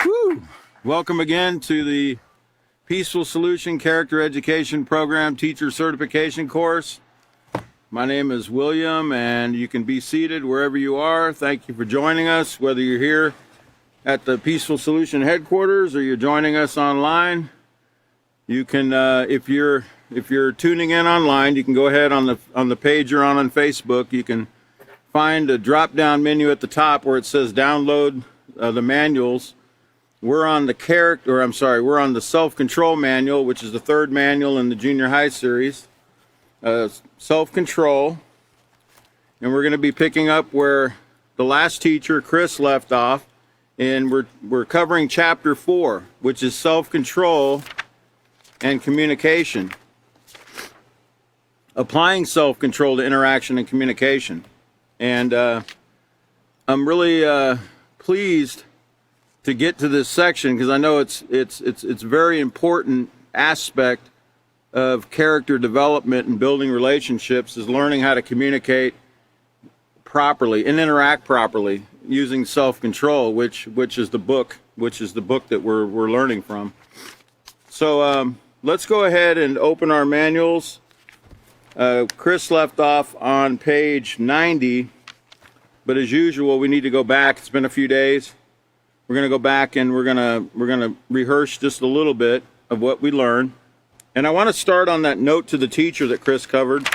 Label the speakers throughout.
Speaker 1: Woo. Welcome again to the Peaceful Solution Character Education Program Teacher Certification course. My name is William, and you can be seated wherever you are. Thank you for joining us, whether you're here at the Peaceful Solution headquarters or you're joining us online. You can, if you're tuning in online, you can go ahead on the page you're on Facebook. You can find a drop-down menu at the top where it says download the manuals. We're on the self-control manual, which is the third manual in the junior high series. Self-control. And we're going to be picking up where the last teacher, Chris, left off. And we're covering chapter 4, which is self-control and communication. Applying self-control to interaction and communication. And I'm really pleased to get to this section because I know it's a very important aspect of character development and building relationships is learning how to communicate properly and interact properly using self-control, which is the book that we're learning from. So let's go ahead and open our manuals. Chris left off on page 90, but as usual, we need to go back. It's been a few days. We're going to go back and we're going to rehearse just a little bit of what we learned. And I want to start on that note to the teacher that Chris covered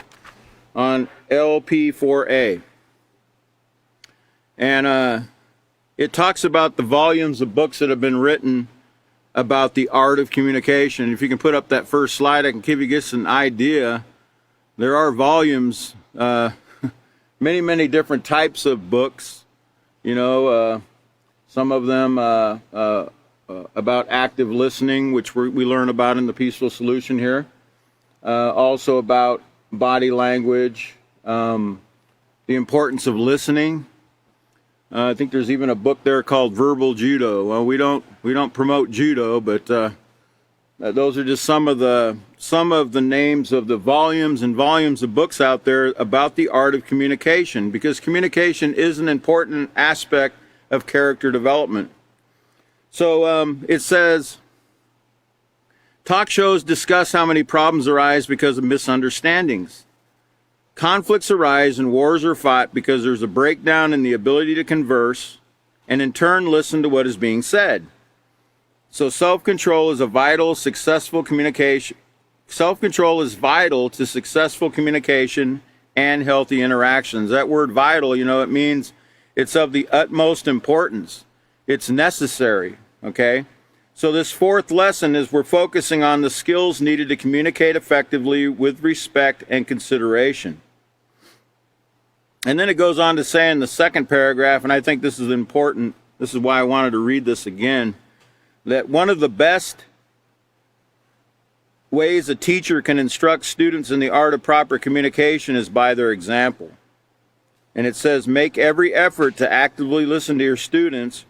Speaker 1: on LP4A. And it talks about the volumes of books that have been written about the art of communication. If you can put up that first slide, I can give you just an idea. There are volumes, many, many different types of books, some of them about active listening, which we learn about in the Peaceful Solution here. Also about body language, the importance of listening. I think there's even a book there called Verbal Judo. Well, we don't promote judo, but those are just some of the names of the volumes and volumes of books out there about the art of communication, because communication is an important aspect of character development. So it says, talk shows discuss how many problems arise because of misunderstandings. Conflicts arise and wars are fought because there's a breakdown in the ability to converse and in turn listen to what is being said. So self-control is vital to successful communication and healthy interactions. That word vital, it means it's of the utmost importance. It's necessary, okay? So this fourth lesson is we're focusing on the skills needed to communicate effectively with respect and consideration. And then it goes on to say in the second paragraph, and I think this is important, this is why I wanted to read this again, that one of the best ways a teacher can instruct students in the art of proper communication is by their example. And it says, make every effort to actively listen to your students,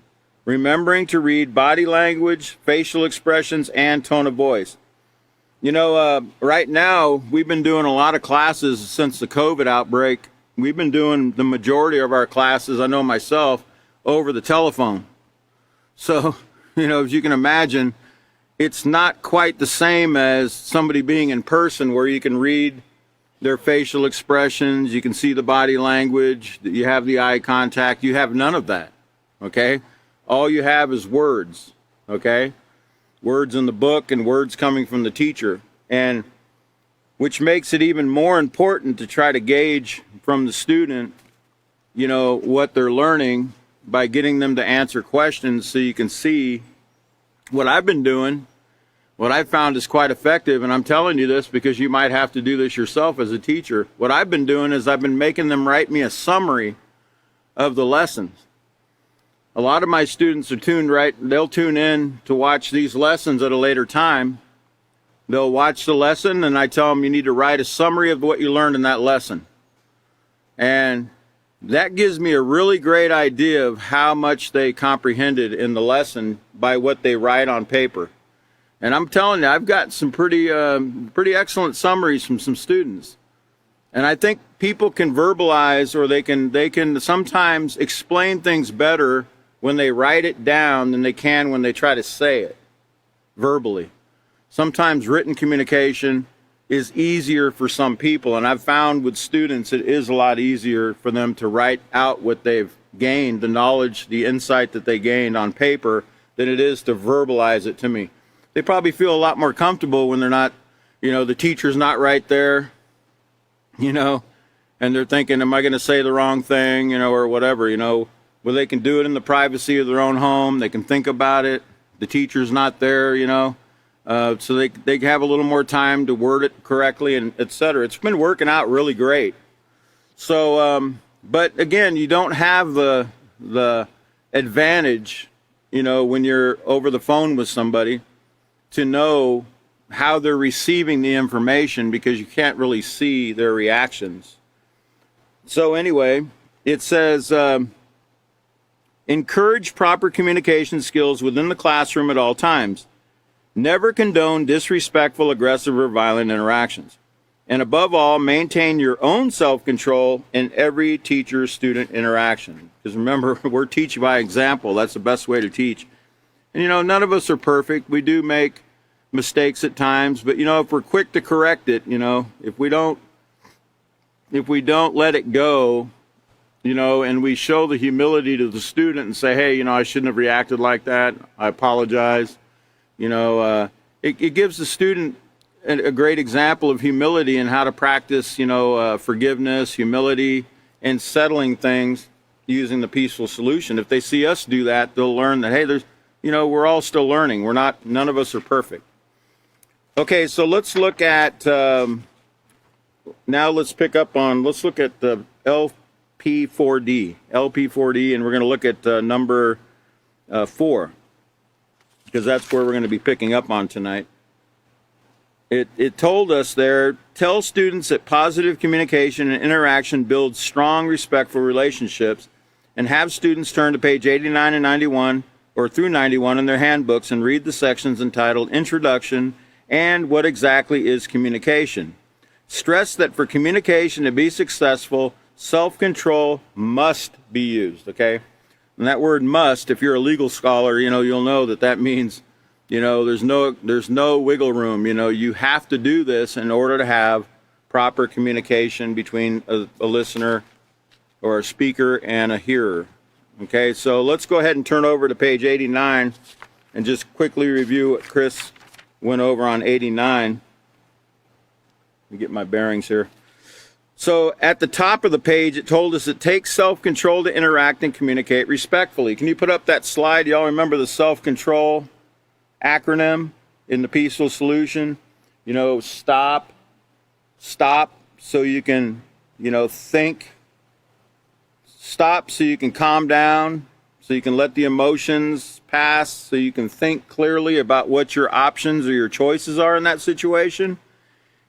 Speaker 1: remembering to read body language, facial expressions, and tone of voice. Right now, we've been doing a lot of classes since the COVID outbreak. We've been doing the majority of our classes, I know myself, over the telephone. So, as you can imagine, it's not quite the same as somebody being in person where you can read their facial expressions, you can see the body language, you have the eye contact. You have none of that, okay? All you have is words, okay? Words in the book and words coming from the teacher, and which makes it even more important to try to gauge from the student, what they're learning by getting them to answer questions so you can see what I've been doing. What I've found is quite effective, and I'm telling you this because you might have to do this yourself as a teacher. What I've been doing is I've been making them write me a summary of the lessons. A lot of my students are they'll tune in to watch these lessons at a later time. They'll watch the lesson, and I tell them you need to write a summary of what you learned in that lesson. And that gives me a really great idea of how much they comprehended in the lesson by what they write on paper. And I'm telling you, I've got some pretty excellent summaries from some students. And I think people can verbalize, or they can sometimes explain things better when they write it down than they can when they try to say it verbally. Sometimes written communication is easier for some people, and I've found with students it is a lot easier for them to write out what they've gained, the knowledge, the insight that they gained on paper, than it is to verbalize it to me. They probably feel a lot more comfortable when they're not, the teacher's not right there, and they're thinking, am I going to say the wrong thing, or whatever, well, they can do it in the privacy of their own home. They can think about it. The teacher's not there, so they have a little more time to word it correctly, and et cetera. It's been working out really great. So, but again, you don't have the advantage, when you're over the phone with somebody, to know how they're receiving the information, because you can't really see their reactions. So anyway, it says, encourage proper communication skills within the classroom at all times. Never condone disrespectful, aggressive, or violent interactions. And above all, maintain your own self-control in every teacher-student interaction. Because remember, we're teaching by example. That's the best way to teach. And none of us are perfect. We do make mistakes at times, but if we're quick to correct it, if we don't let it go, and we show the humility to the student and say, hey, I shouldn't have reacted like that. I apologize. It gives the student a great example of humility and how to practice, forgiveness, humility, and settling things using the peaceful solution. If they see us do that, they'll learn that, hey, we're all still learning. None of us are perfect. Okay, so let's look at, now let's look at the LP4D, and we're going to look at number 4, because that's where we're going to be picking up on tonight. It told us there, tell students that positive communication and interaction builds strong, respectful relationships, and have students turn to page 89 and 91, or through 91 in their handbooks, and read the sections entitled Introduction and What Exactly is Communication. Stress that for communication to be successful, self-control must be used, okay? And that word must, if you're a legal scholar, you'll know that means, there's no wiggle room. You have to do this in order to have proper communication between a listener or a speaker and a hearer. Okay, so let's go ahead and turn over to page 89 and just quickly review what Chris went over on 89. Let me get my bearings here. So at the top of the page, it told us it takes self-control to interact and communicate respectfully. Can you put up that slide? Y'all remember the self-control acronym in the peaceful solution? Stop so you can, think. Stop so you can calm down, so you can let the emotions pass, so you can think clearly about what your options or your choices are in that situation.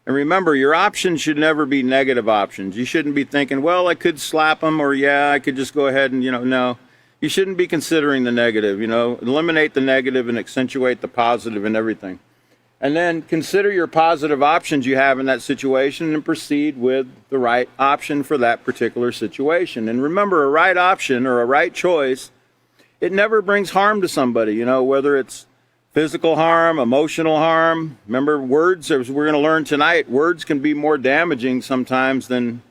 Speaker 1: And remember, your options should never be negative options. You shouldn't be thinking, well, I could slap them, or yeah, I could just go ahead and, no. You shouldn't be considering the negative, Eliminate the negative and accentuate the positive in everything. And then consider your positive options you have in that situation and proceed with the right option for that particular situation. And remember, a right option or a right choice, it never brings harm to somebody, whether it's physical harm, emotional harm. Remember, words, as we're going to learn tonight, words can be more damaging sometimes than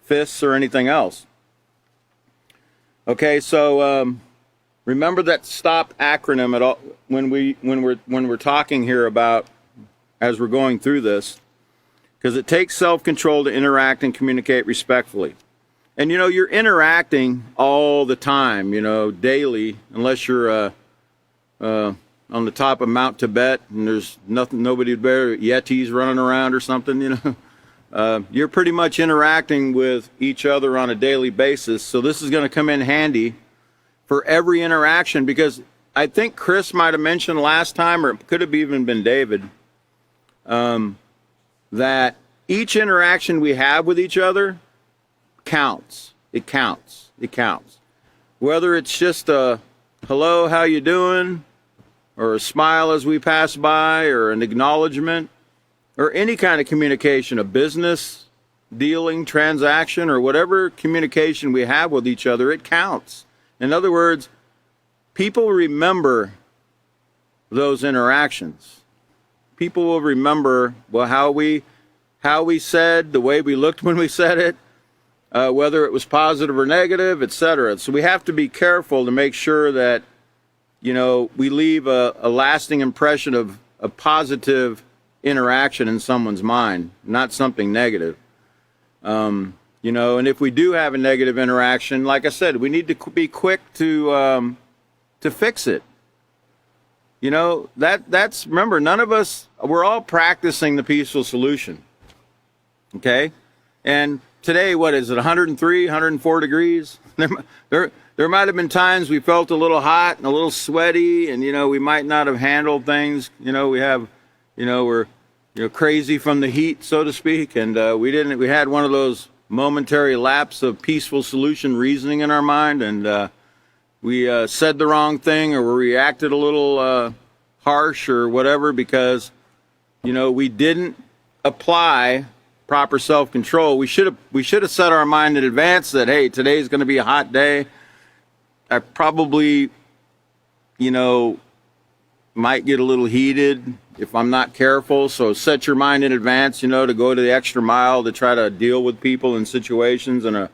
Speaker 1: fists or anything else. Okay, so remember that STOP acronym at all when we're talking here about, as we're going through this, because it takes self-control to interact and communicate respectfully. And you're interacting all the time, daily, unless you're on the top of Mount Tibet and there's nobody there, Yetis running around or something, you're pretty much interacting with each other on a daily basis. So this is going to come in handy for every interaction, because I think Chris might have mentioned last time, or it could have even been David, that each interaction we have with each other counts. It counts. Whether it's just a hello, how you doing, or a smile as we pass by, or an acknowledgement, or any kind of communication, a business dealing, transaction, or whatever communication we have with each other, it counts. In other words, people remember those interactions. People will remember, well, how we said, the way we looked when we said it, whether it was positive or negative, etc. So we have to be careful to make sure that, we leave a lasting impression of a positive interaction in someone's mind, not something negative. And if we do have a negative interaction, like I said, we need to be quick to fix it. That's remember, none of us, we're all practicing the peaceful solution. Okay? And today, what is it, 103, 104 degrees? There might have been times we felt a little hot and a little sweaty, and, we might not have handled things. We're crazy from the heat, so to speak, and we had one of those momentary lapse of peaceful solution reasoning in our mind, and we said the wrong thing, or we reacted a little harsh or whatever because, we didn't apply proper self-control. We should have set our mind in advance that, hey, today's going to be a hot day. I probably, might get a little heated if I'm not careful. So set your mind in advance, to go to the extra mile to try to deal with people in situations in a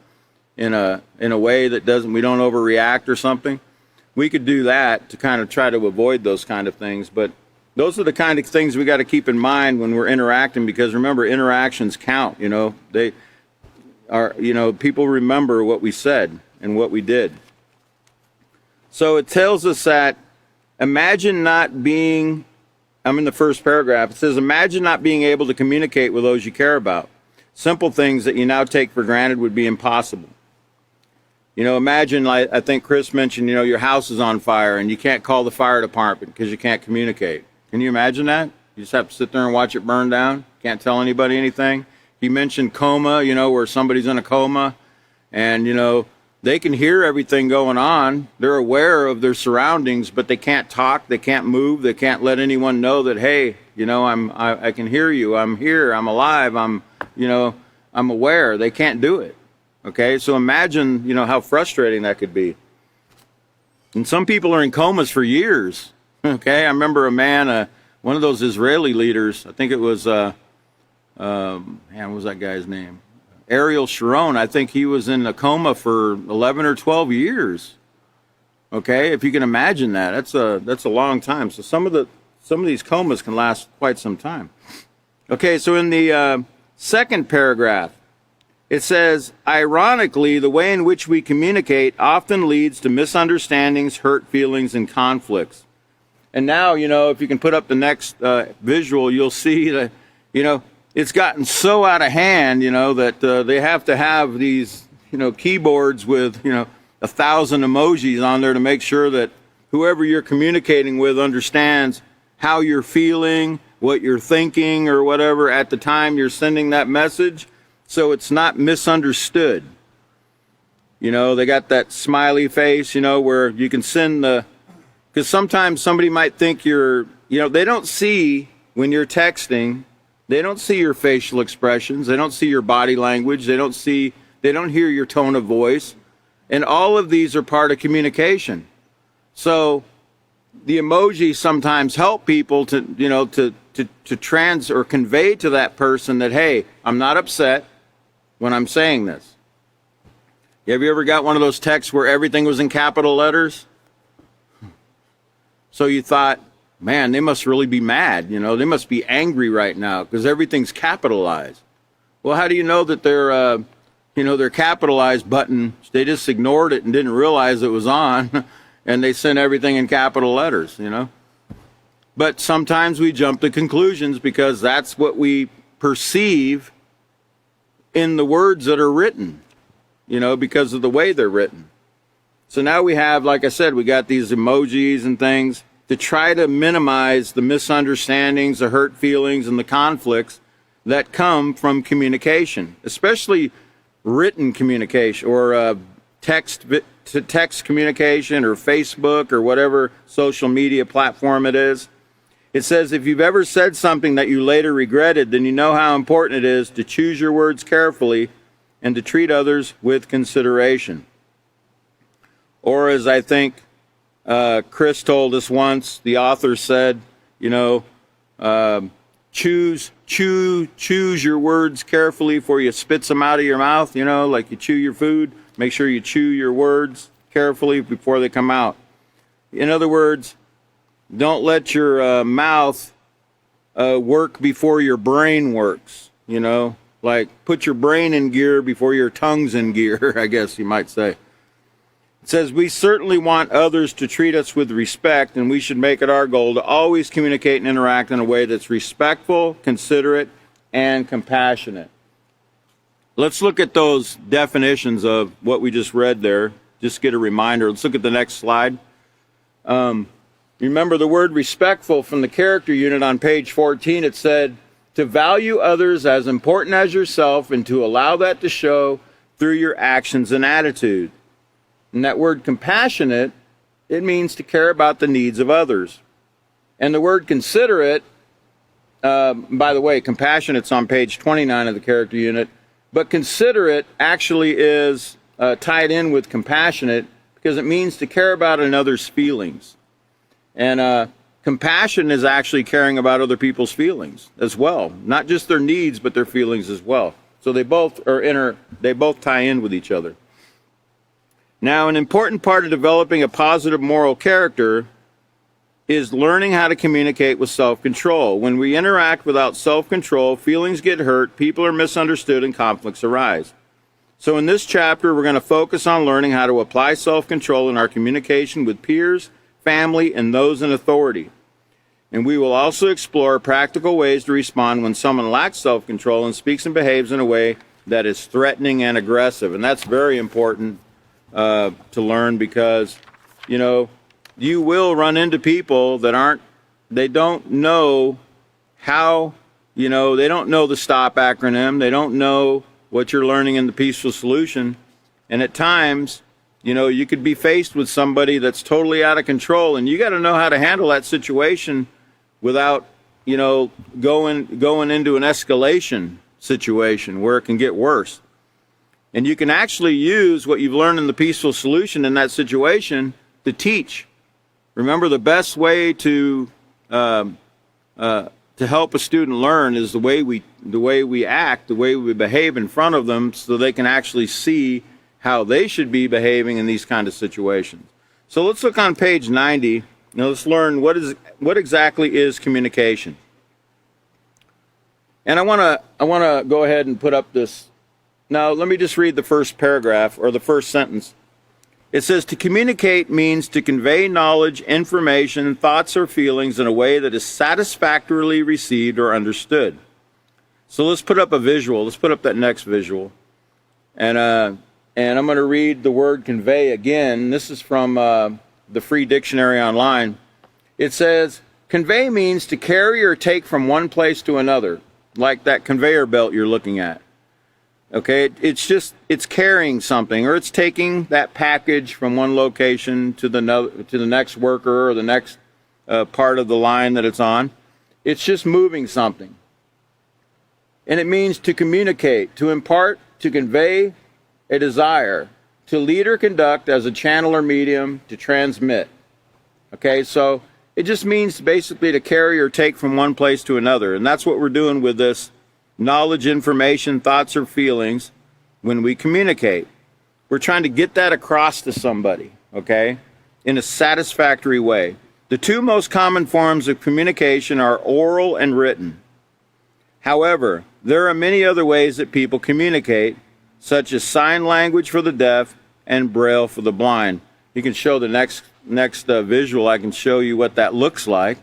Speaker 1: way that we don't overreact or something. We could do that to kind of try to avoid those kind of things. But those are the kind of things we got to keep in mind when we're interacting, because remember, interactions count. They are, people remember what we said and what we did. So it tells us that imagine not being, I'm in the first paragraph, it says, imagine not being able to communicate with those you care about. Simple things that you now take for granted would be impossible. Imagine, I think Chris mentioned, your house is on fire and you can't call the fire department because you can't communicate. Can you imagine that? You just have to sit there and watch it burn down. Can't tell anybody anything. He mentioned coma, where somebody's in a coma and, they can hear everything going on. They're aware of their surroundings, but they can't talk. They can't move. They can't let anyone know that, hey, I can hear you. I'm here. I'm alive. I'm aware. They can't do it. Okay, so imagine, how frustrating that could be. And some people are in comas for years. Okay, I remember a man, one of those Israeli leaders, I think it was, what was that guy's name? Ariel Sharon. I think he was in a coma for 11 or 12 years. Okay, if you can imagine that, that's a long time. So some of these comas can last quite some time. Okay, so in the second paragraph, it says, ironically, the way in which we communicate often leads to misunderstandings, hurt feelings, and conflicts. And now, if you can put up the next visual, you'll see that, it's gotten so out of hand, that they have to have these, keyboards with, 1,000 emojis on there to make sure that whoever you're communicating with understands how you're feeling, what you're thinking, or whatever at the time you're sending that message. So it's not misunderstood. They got that smiley face, where you can send because sometimes somebody might think they don't see when you're texting, they don't see your facial expressions, they don't see your body language, they don't hear your tone of voice. And all of these are part of communication. So the emojis sometimes help people to trans or convey to that person that, hey, I'm not upset when I'm saying this. Have you ever got one of those texts where everything was in capital letters? So you thought, man, they must really be mad. They must be angry right now because everything's capitalized. Well, how do you know that their capitalized button, they just ignored it and didn't realize it was on, and they sent everything in capital letters, But sometimes we jump to conclusions because that's what we perceive in the words that are written, because of the way they're written. So now we have, like I said, we got these emojis and things to try to minimize the misunderstandings, the hurt feelings, and the conflicts that come from communication, especially written communication or text communication or Facebook or whatever social media platform it is. It says, if you've ever said something that you later regretted, then you know how important it is to choose your words carefully and to treat others with consideration. Or as I think Chris told us once, the author said, you know, choose your words carefully before you spits them out of your mouth, you know, like you chew your food. Make sure you chew your words carefully before they come out. In other words, don't let your mouth work before your brain works, you know, like put your brain in gear before your tongue's in gear, I guess you might say. It says, we certainly want others to treat us with respect, and we should make it our goal to always communicate and interact in a way that's respectful, considerate, and compassionate. Let's look at those definitions of what we just read there. Just get a reminder. Let's look at the next slide. Remember the word respectful from the character unit on page 14. It said, to value others as important as yourself and to allow that to show through your actions and attitude. And that word compassionate, it means to care about the needs of others. And the word considerate, by the way, compassionate's on page 29 of the character unit, but considerate actually is tied in with compassionate because it means to care about another's feelings. And compassion is actually caring about other people's feelings as well, not just their needs, but their feelings as well. So they both tie in with each other. Now, an important part of developing a positive moral character is learning how to communicate with self-control. When we interact without self-control, feelings get hurt, people are misunderstood, and conflicts arise. So in this chapter, we're going to focus on learning how to apply self-control in our communication with peers, family, and those in authority. And we will also explore practical ways to respond when someone lacks self-control and speaks and behaves in a way that is threatening and aggressive. And that's very important to learn because, you know, you will run into people that they don't know how, you know, they don't know the STOP acronym. They don't know what you're learning in the Peaceful Solution. And at times, you know, you could be faced with somebody that's totally out of control, and you got to know how to handle that situation without, you know, going into an escalation situation where it can get worse. And you can actually use what you've learned in the Peaceful Solution in that situation to teach. Remember, the best way to help a student learn is the way we act, the way we behave in front of them, so they can actually see how they should be behaving in these kind of situations. So let's look on page 90. Now let's learn what exactly is communication. And I want to go ahead and put up this. Now, let me just read the first paragraph or the first sentence. It says, to communicate means to convey knowledge, information, thoughts, or feelings in a way that is satisfactorily received or understood. So let's put up a visual. Let's put up that next visual. And I'm going to read the word convey again. This is from the free dictionary online. It says, convey means to carry or take from one place to another, like that conveyor belt you're looking at. Okay, it's carrying something, or it's taking that package from one location to the next worker or the next part of the line that it's on. It's just moving something. And it means to communicate, to impart, to convey a desire, to lead or conduct as a channel or medium, to transmit. Okay, so it just means basically to carry or take from one place to another. And that's what we're doing with this knowledge, information, thoughts, or feelings when we communicate. We're trying to get that across to somebody, okay, in a satisfactory way. The two most common forms of communication are oral and written. However, there are many other ways that people communicate, such as sign language for the deaf and Braille for the blind. You can show the next visual. I can show you what that looks like.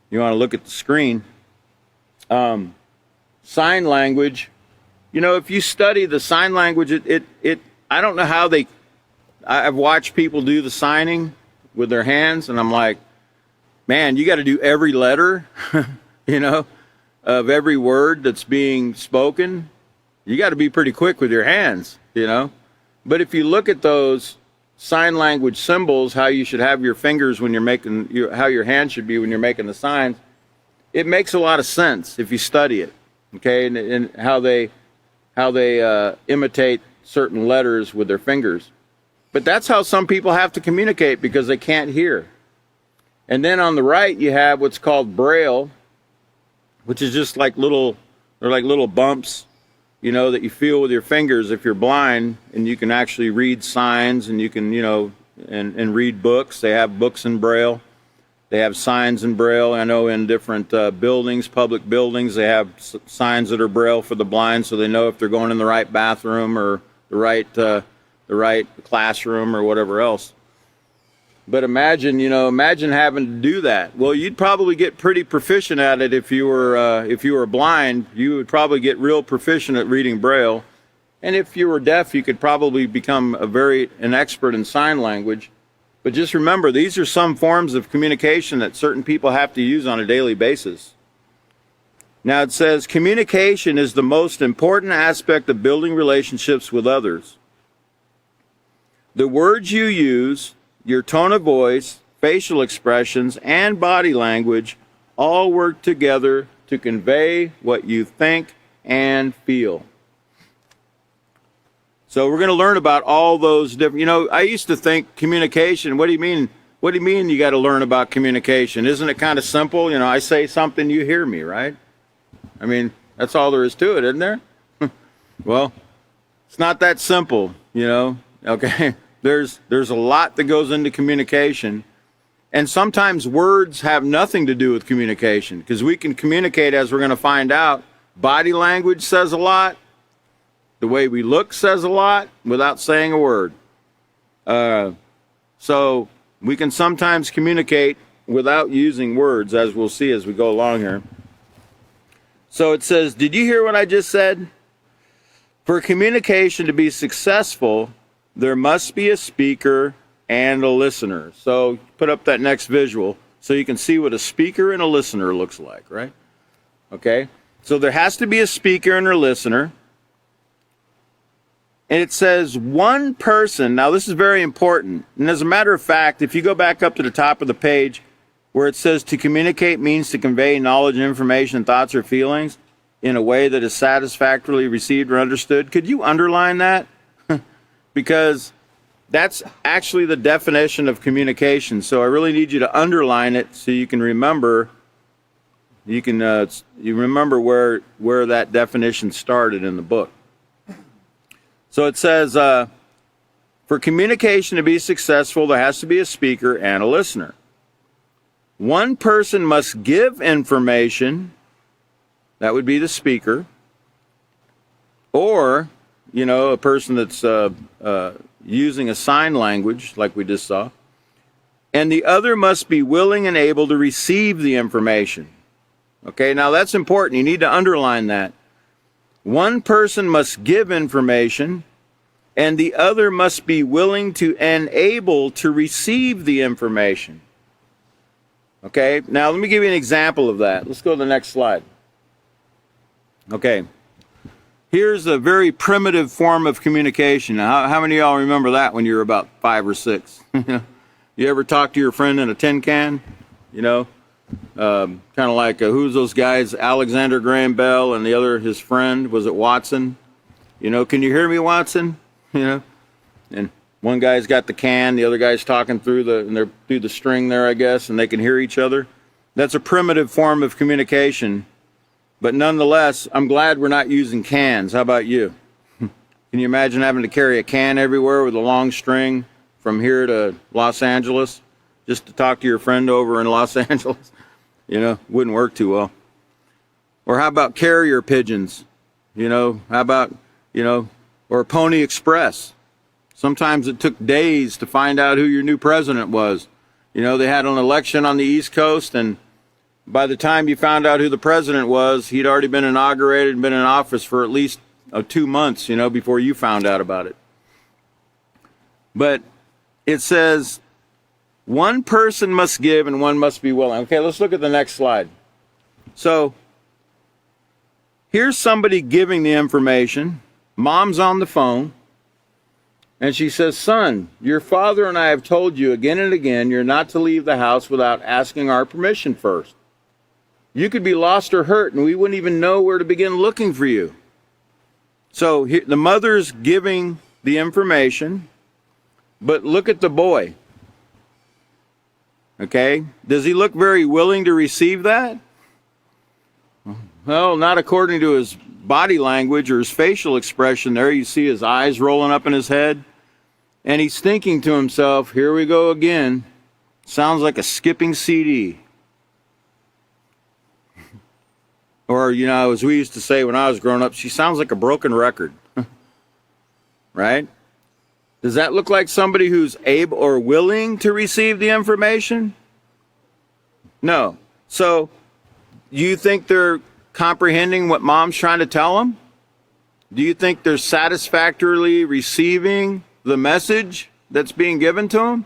Speaker 1: You want to look at the screen. Sign language, you know, if you study the sign language, I don't know how I've watched people do the signing with their hands, and I'm like, man, you got to do every letter, you know, of every word that's being spoken. You got to be pretty quick with your hands, you know. But if you look at those sign language symbols, how you should have your fingers when you're making, how your hands should be when you're making the signs, it makes a lot of sense if you study it. Okay, and how they imitate certain letters with their fingers. But that's how some people have to communicate because they can't hear. And then on the right, you have what's called Braille, which is just like they're like little bumps, you know, that you feel with your fingers if you're blind, and you can actually read signs, and you can, you know, and read books. They have books in Braille. They have signs in Braille. I know in different buildings, public buildings, they have signs that are Braille for the blind, so they know if they're going in the right bathroom or the right classroom or whatever else. But imagine having to do that. Well, you'd probably get pretty proficient at it if you were blind. You would probably get real proficient at reading Braille. And if you were deaf, you could probably become an expert in sign language. But just remember, these are some forms of communication that certain people have to use on a daily basis. Now it says, communication is the most important aspect of building relationships with others. The words you use, your tone of voice, facial expressions, and body language all work together to convey what you think and feel. So we're going to learn about all those different, I used to think communication, what do you mean? What do you mean you got to learn about communication? Isn't it kind of simple? I say something, you hear me, right? I mean, that's all there is to it, isn't there? Well, it's not that simple, okay? There's a lot that goes into communication, and sometimes words have nothing to do with communication, because we can communicate, as we're going to find out. Body language says a lot. The way we look says a lot without saying a word. So we can sometimes communicate without using words, as we'll see as we go along here. So it says, did you hear what I just said? For communication to be successful, there must be a speaker and a listener. So put up that next visual so you can see what a speaker and a listener looks like, right? Okay, so there has to be a speaker and a listener. And it says one person, now this is very important, and as a matter of fact, if you go back up to the top of the page where it says to communicate means to convey knowledge, information, thoughts, or feelings in a way that is satisfactorily received or understood, could you underline that? Because that's actually the definition of communication. So I really need you to underline it so you can remember, you remember where that definition started in the book. So it says, for communication to be successful, there has to be a speaker and a listener. One person must give information, that would be the speaker, or, a person that's using a sign language, like we just saw, and the other must be willing and able to receive the information. Okay, now that's important. You need to underline that. One person must give information, and the other must be willing to and able to receive the information. Okay, now let me give you an example of that. Let's go to the next slide. Okay, here's a very primitive form of communication. Now, how many of y'all remember that when you were about 5 or 6? You ever talk to your friend in a tin can? Kind of like who's those guys? Alexander Graham Bell and the other, his friend, was it Watson? Can you hear me, Watson? And one guy's got the can, the other guy's talking through the string there, I guess, and they can hear each other. That's a primitive form of communication, but nonetheless, I'm glad we're not using cans. How about you? Can you imagine having to carry a can everywhere with a long string from here to Los Angeles just to talk to your friend over in Los Angeles? Wouldn't work too well. Or how about carrier pigeons? How about, or Pony Express? Sometimes it took days to find out who your new president was. They had an election on the East Coast, and by the time you found out who the president was, he'd already been inaugurated and been in office for at least 2 months, before you found out about it. But it says, one person must give and one must be willing. Okay, let's look at the next slide. So, here's somebody giving the information. Mom's on the phone, and she says, son, your father and I have told you again and again you're not to leave the house without asking our permission first. You could be lost or hurt, and we wouldn't even know where to begin looking for you. So, the mother's giving the information. But look at the boy. Okay? Does he look very willing to receive that? Well, not according to his body language or his facial expression there. You see his eyes rolling up in his head. And he's thinking to himself, here we go again. Sounds like a skipping CD. Or, as we used to say when I was growing up, she sounds like a broken record. Right? Does that look like somebody who's able or willing to receive the information? No. So, you think they're comprehending what mom's trying to tell them? Do you think they're satisfactorily receiving the message that's being given to them?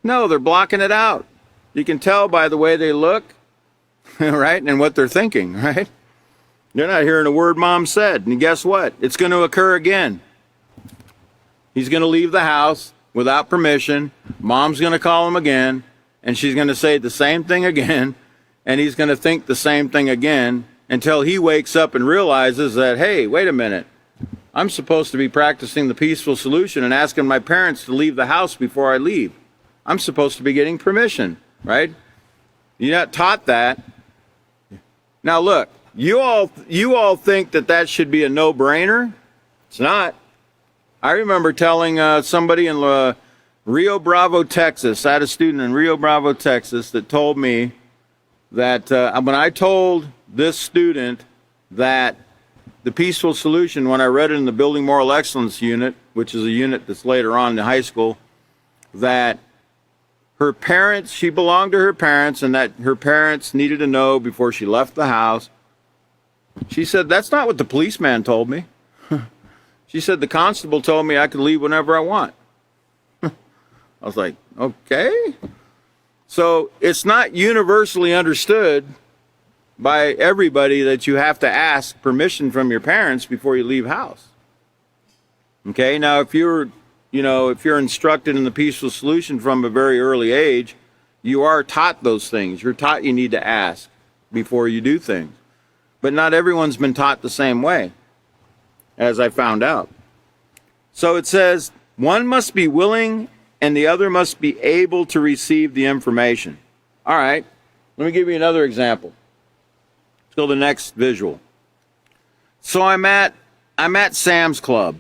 Speaker 1: No, they're blocking it out. You can tell by the way they look, right, and what they're thinking, right? They're not hearing a word mom said. And guess what? It's going to occur again. He's going to leave the house without permission. Mom's going to call him again, and she's going to say the same thing again, and he's going to think the same thing again until he wakes up and realizes that, hey, wait a minute. I'm supposed to be practicing the peaceful solution and asking my parents to leave the house before I leave. I'm supposed to be getting permission, right? You're not taught that. Now look, you all think that should be a no-brainer. It's not. I remember telling somebody in Rio Bravo, Texas. I had a student in Rio Bravo, Texas that told me that when I told this student that the peaceful solution, when I read it in the Building Moral Excellence unit, which is a unit that's later on in high school, that her parents, she belonged to her parents, and that her parents needed to know before she left the house. She said, that's not what the policeman told me. She said, the constable told me I could leave whenever I want. I was like, okay. So it's not universally understood by everybody that you have to ask permission from your parents before you leave house. Okay, now if you're instructed in the peaceful solution from a very early age, you are taught those things. You're taught you need to ask before you do things. But not everyone's been taught the same way, as I found out. So it says, one must be willing and the other must be able to receive the information. All right, let me give you another example. Let's go to the next visual. So I'm at Sam's Club.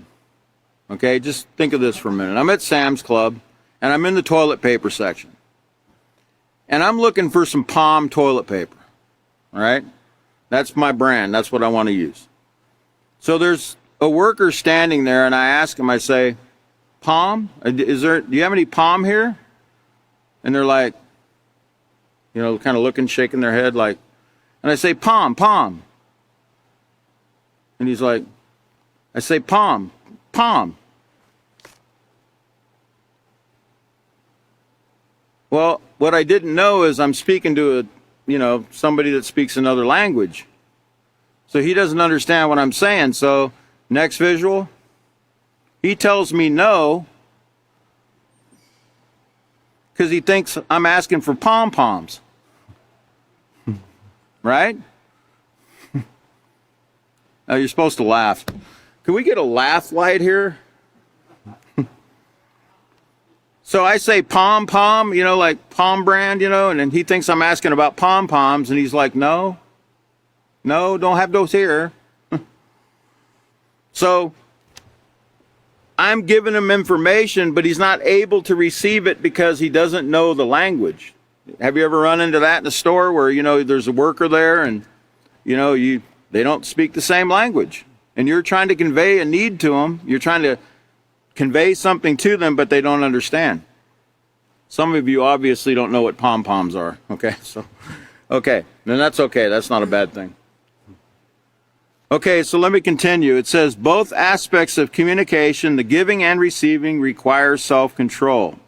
Speaker 1: Okay, just think of this for a minute. I'm at Sam's Club, and I'm in the toilet paper section. And I'm looking for some Palm toilet paper. All right? That's my brand. That's what I want to use. So there's a worker standing there, and I ask him, I say, Palm? Do you have any Palm here? And they're like, kind of looking, shaking their head like, and I say, Palm. And he's like, I say, Palm. Well, what I didn't know is I'm speaking to somebody that speaks another language. So he doesn't understand what I'm saying. So next visual, he tells me no because he thinks I'm asking for pom-poms. Right? Now you're supposed to laugh. Can we get a laugh light here? So I say pom, like Palm brand, and then he thinks I'm asking about pom-poms, and he's like, no, don't have those here. So I'm giving him information, but he's not able to receive it because he doesn't know the language. Have you ever run into that in a store where, there's a worker there and, they don't speak the same language, and you're trying to convey a need to them. You're trying to convey something to them, but they don't understand. Some of you obviously don't know what pom-poms are, okay? So, okay, then that's okay. That's not a bad thing. Okay, so let me continue. It says, both aspects of communication, the giving and receiving, require self-control.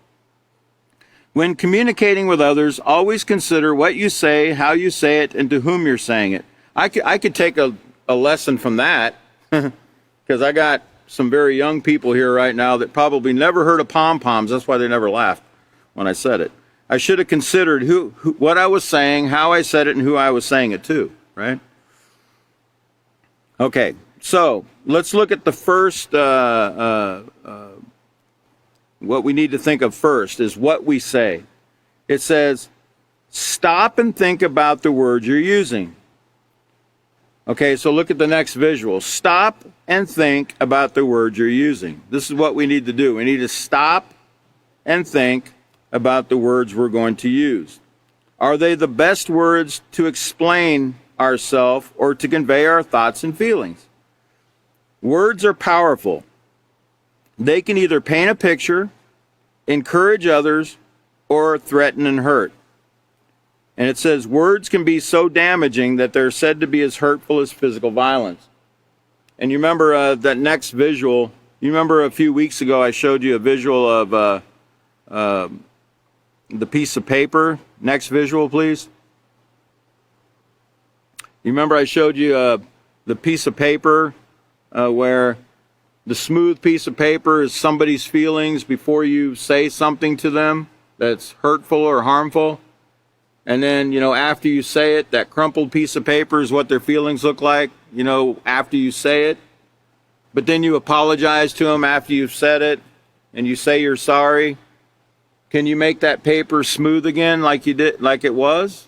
Speaker 1: When communicating with others, always consider what you say, how you say it, and to whom you're saying it. I could take a lesson from that because I got some very young people here right now that probably never heard of pom-poms. That's why they never laughed when I said it. I should have considered what I was saying, how I said it, and who I was saying it to, right? Okay, so let's look at the first what we need to think of first is what we say. It says, stop and think about the words you're using. Okay, so look at the next visual. Stop and think about the words you're using. This is what we need to do. We need to stop and think about the words we're going to use. Are they the best words to explain ourselves or to convey our thoughts and feelings? Words are powerful. They can either paint a picture, encourage others, or threaten and hurt. And it says words can be so damaging that they're said to be as hurtful as physical violence. And you remember that next visual, you remember a few weeks ago I showed you a visual of the piece of paper. Next visual, please. You remember I showed you the piece of paper where the smooth piece of paper is somebody's feelings before you say something to them that's hurtful or harmful. And then, after you say it, that crumpled piece of paper is what their feelings look like, after you say it. But then you apologize to them after you've said it and you say you're sorry. Can you make that paper smooth again like you did, like it was?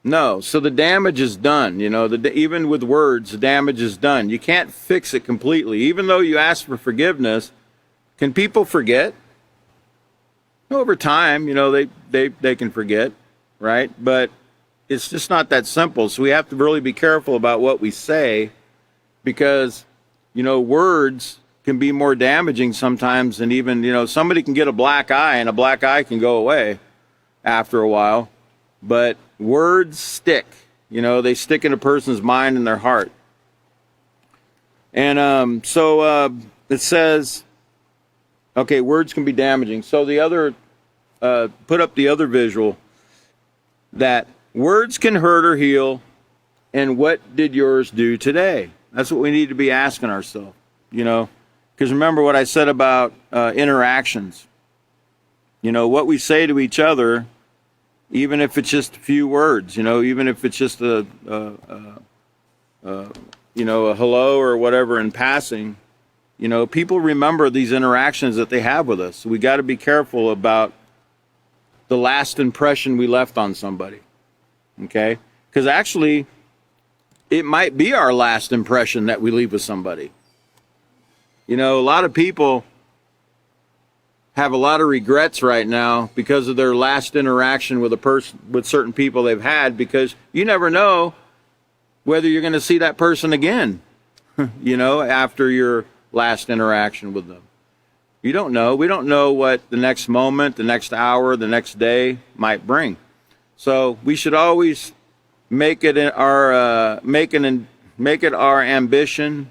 Speaker 1: No. So the damage is done. Even with words, the damage is done. You can't fix it completely. Even though you ask for forgiveness, can people forget? Over time, they can forget, right? But it's just not that simple. So we have to really be careful about what we say because, words can be more damaging sometimes than even, somebody can get a black eye and a black eye can go away after a while. But words stick, they stick in a person's mind and their heart. And so it says, okay, words can be damaging. So the other, put up the other visual, that words can hurt or heal, and what did yours do today? That's what we need to be asking ourselves, because remember what I said about interactions. What we say to each other, even if it's just a few words, even if it's just a hello or whatever in passing, people remember these interactions that they have with us. So we got to be careful about the last impression we left on somebody, okay? Because actually, it might be our last impression that we leave with somebody. A lot of people have a lot of regrets right now because of their last interaction with a person, with certain people they've had, because you never know whether you're going to see that person again, after your last interaction with them. You don't know. We don't know what the next moment, the next hour, the next day might bring. So we should always make it our ambition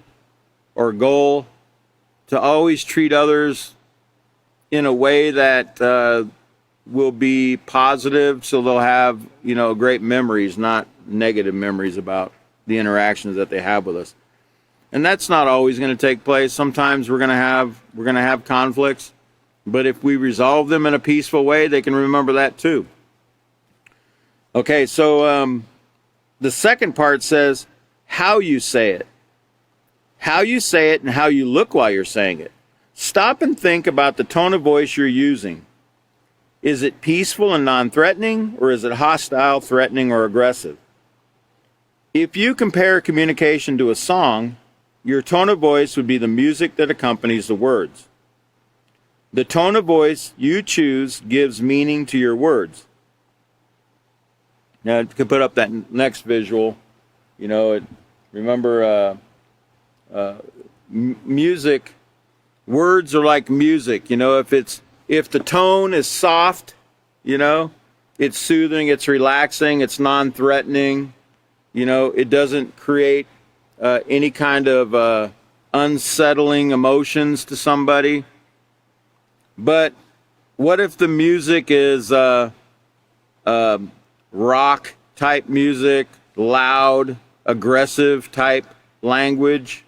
Speaker 1: or goal to always treat others in a way that will be positive, so they'll have great memories, not negative memories about the interactions that they have with us. And that's not always going to take place. Sometimes we're going to have conflicts, but if we resolve them in a peaceful way, they can remember that too. Okay, so the second part says how you say it. How you say it and how you look while you're saying it. Stop and think about the tone of voice you're using. Is it peaceful and non-threatening, or is it hostile, threatening, or aggressive? If you compare communication to a song, your tone of voice would be the music that accompanies the words. The tone of voice you choose gives meaning to your words. Now, you can put up that next visual. Remember, music, words are like music. If the tone is soft, it's soothing, it's relaxing, it's non-threatening. It doesn't create any kind of unsettling emotions to somebody. But what if the music is rock type music, loud, aggressive type language,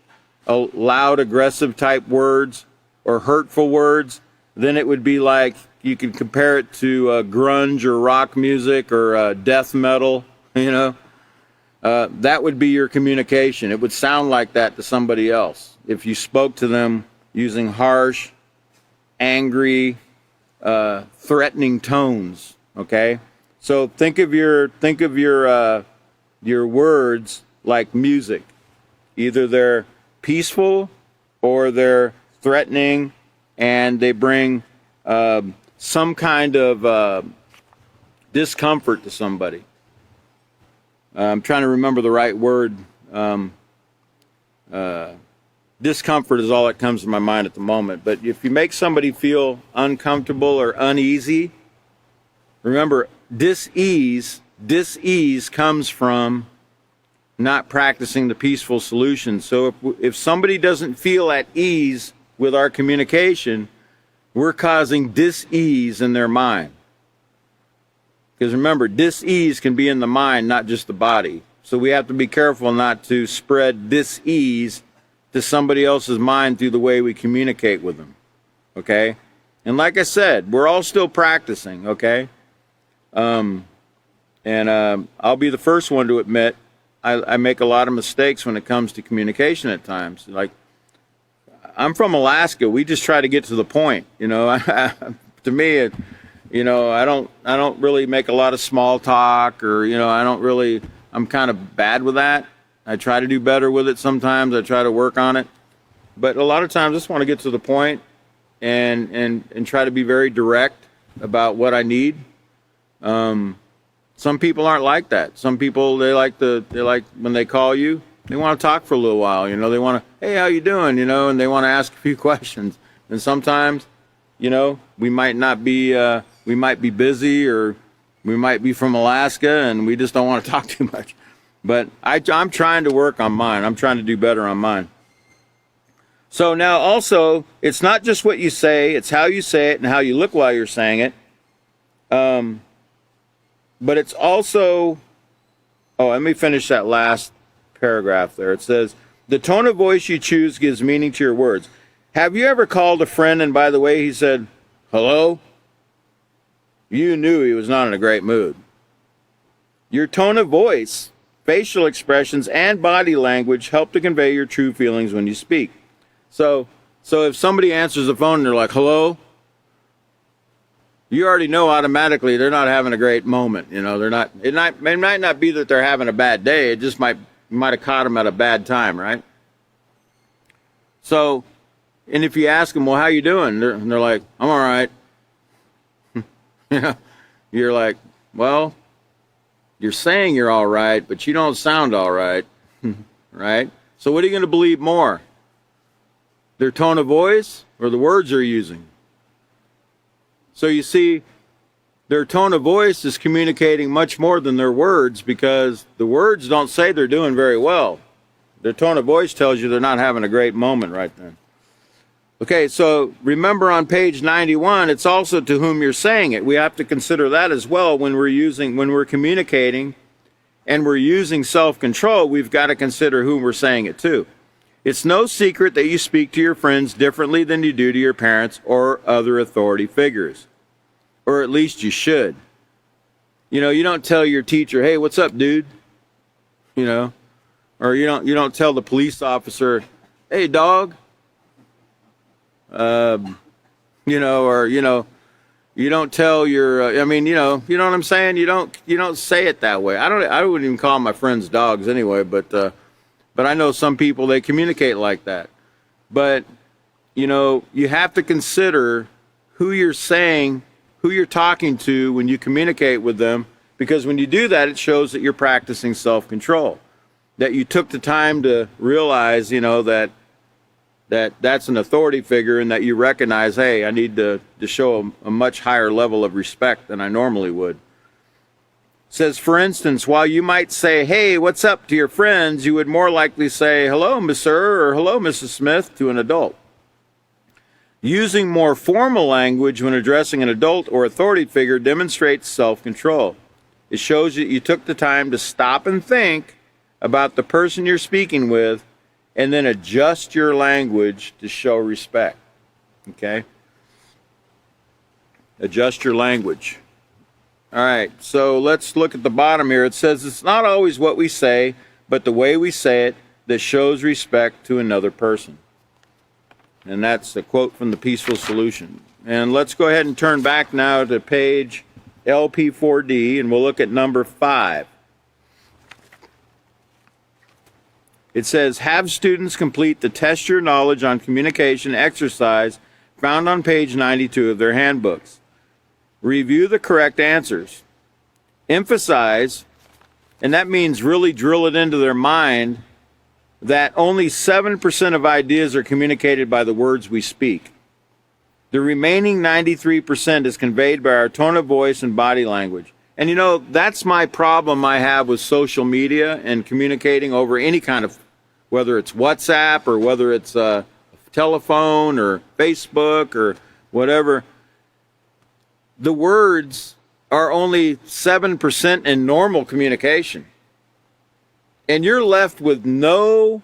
Speaker 1: loud, aggressive type words, or hurtful words? Then it would be like, you could compare it to grunge or rock music or death metal, that would be your communication. It would sound like that to somebody else if you spoke to them using harsh, angry, threatening tones. Okay, so think of your words like music. Either they're peaceful or they're threatening, and they bring some kind of discomfort to somebody. I'm trying to remember the right word. Discomfort is all that comes to my mind at the moment. But if you make somebody feel uncomfortable or uneasy, remember, dis-ease comes from not practicing the peaceful solution. So if somebody doesn't feel at ease with our communication, we're causing dis-ease in their mind. Because remember, dis-ease can be in the mind, not just the body. So we have to be careful not to spread dis-ease to somebody else's mind through the way we communicate with them. Okay? And like I said, we're all still practicing, okay? I'll be the first one to admit I make a lot of mistakes when it comes to communication at times. Like, I'm from Alaska. We just try to get to the point. You know, to me, I don't really make a lot of small talk, or I'm kind of bad with that. I try to do better with it sometimes. I try to work on it, but a lot of times I just want to get to the point and try to be very direct about what I need. Some people aren't like that. Some people, they like when they call you, they want to talk for a little while. They want to, hey, how you doing? And they want to ask a few questions. And sometimes, we might be busy, or we might be from Alaska and we just don't want to talk too much. But I'm trying to work on mine. I'm trying to do better on mine. So now also, it's not just what you say, it's how you say it and how you look while you're saying it. But it's also, let me finish that last paragraph there. It says, the tone of voice you choose gives meaning to your words. Have you ever called a friend and by the way he said, hello? You knew he was not in a great mood. Your tone of voice, facial expressions, and body language help to convey your true feelings when you speak. So if somebody answers the phone and they're like, hello, you already know automatically they're not having a great moment. They're not. It might not be that they're having a bad day. It just might have caught them at a bad time, right? So, and if you ask them, well, how you doing? They're like, I'm all right. You're like, well, you're saying you're all right, but you don't sound all right, right? So what are you going to believe more? Their tone of voice or the words they're using? So you see, their tone of voice is communicating much more than their words, because the words don't say they're doing very well. Their tone of voice tells you they're not having a great moment right then. Okay, so remember on page 91, it's also to whom you're saying it. We have to consider that as well when we're communicating and we're using self-control. We've got to consider whom we're saying it to. It's no secret that you speak to your friends differently than you do to your parents or other authority figures. Or at least you should. You don't tell your teacher, hey, what's up, dude? Or you don't tell the police officer, hey, dog. Or you don't tell your, you know what I'm saying? You don't say it that way. I wouldn't even call my friends dogs anyway, but I know some people, they communicate like that. But, you have to consider who you're talking to when you communicate with them, because when you do that, it shows that you're practicing self-control, that you took the time to realize, that's an authority figure, and that you recognize, hey, I need to show a much higher level of respect than I normally would. It says, for instance, while you might say, hey, what's up to your friends, you would more likely say, hello, Miss Sir, or hello, Mrs. Smith, to an adult. Using more formal language when addressing an adult or authority figure demonstrates self-control. It shows that you took the time to stop and think about the person you're speaking with, and then adjust your language to show respect. Okay? Adjust your language. All right, so let's look at the bottom here. It says, it's not always what we say, but the way we say it that shows respect to another person. And that's a quote from The Peaceful Solution. And let's go ahead and turn back now to page LP4D, and we'll look at number 5. It says, have students complete the Test Your Knowledge on Communication exercise found on page 92 of their handbooks. Review the correct answers. Emphasize, and that means really drill it into their mind, that only 7% of ideas are communicated by the words we speak. The remaining 93% is conveyed by our tone of voice and body language. And you know, that's my problem I have with social media and communicating over any kind of, whether it's WhatsApp or whether it's telephone or Facebook or whatever. The words are only 7% in normal communication. And you're left with no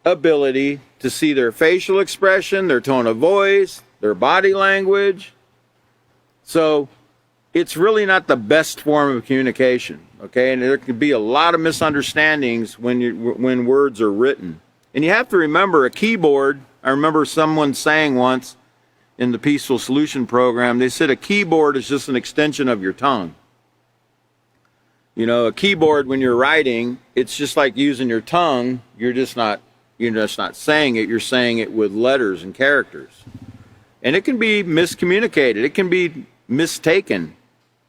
Speaker 1: ability to see their facial expression, their tone of voice, their body language. So it's really not the best form of communication, okay? And there can be a lot of misunderstandings when words are written. And you have to remember a keyboard. I remember someone saying once in the Peaceful Solution program, they said a keyboard is just an extension of your tongue. You know, a keyboard, when you're writing, it's just like using your tongue. You're just not saying it. You're saying it with letters and characters. And it can be miscommunicated. It can be mistaken